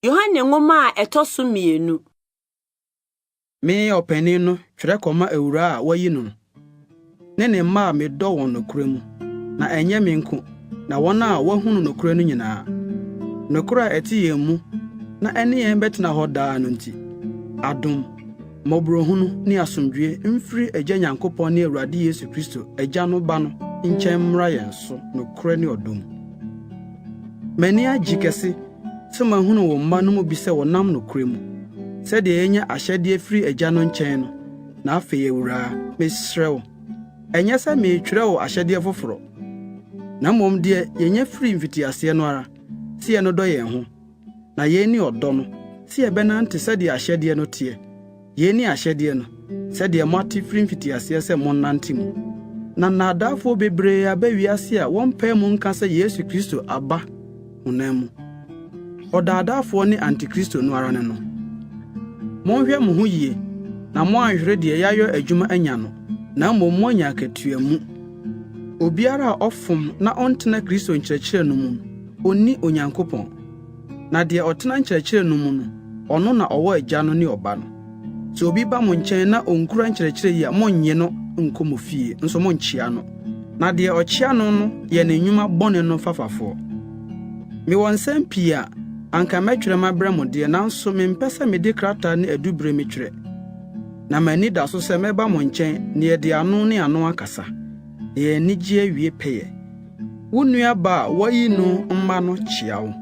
Yohane ngoma etosu mienu. Me opani no twere koma ewura a wayi no. Ne mma me do won nokure mu. Na enye me nko na wona a wahunu nokure no nyinaa. Nokure a eti yemu na ene yen betena hoda no nti. Adom mobrohunu ni asomdwe mfiri Agya Nyankopɔn ne Awurade Yesu Kristo Agya no ba no nkyɛn mmra yɛn so nokure ne odom. Mani agikese sema hunu wo mma no mu bi sɛ wonam nokure mu. Sɛde yenya ahyɛde afiri Agya no nkyɛn no na afei Awura mesrɛw. Ɛnyɛ sɛ metwerɛ wo ahyɛde foforo. Na mmom de yenya firi mfitiase no ara. Si yɛ no dɔ yɛn ho. Na yɛn ni ɔdɔ no si yɛ bɛnante sɛde ahyɛde no teɛ. Yɛn ni ahyɛde no sɛde mo ate firi mfitiase sɛ mo nante mu. Na nadafo bebree abawiase a wɔmpɛ mu nka sɛ Yesu Kristo aba honam mu. Ɔdaadafo ne antikristo no ara ne no. Monhwɛ mo ho yie na mo anhwere de yayɔ adwuma anya no. Na mmom mo anya akatua mu. Obiara a ɔfom na ɔntena Kristo nkyerɛkyerɛ no mu onni Onyankopɔn. Na de ɔtena nkyerɛkyerɛ no mu no ɔno na ɔwɔ Agya no ne ɔba no. So obi ba mo nkyɛn na onkura nkyerɛkyerɛ yi a monnye no nkomo fie nso monkyia no. Na de ɔkyia no no yɛ ne nnwuma bɔne no fafafo. Me won nsɛm pii a anka mɛtwerɛ mabrɛ mo de nanso mempɛ sɛ mede krata ne adubre metwerɛ. Na mani da so sɛ mɛba mo nkyɛn ne yɛde ano ne ano akasa. Yɛ nigye awie pɛyɛ. Wo nua ba a wayi no mma no kyia wo.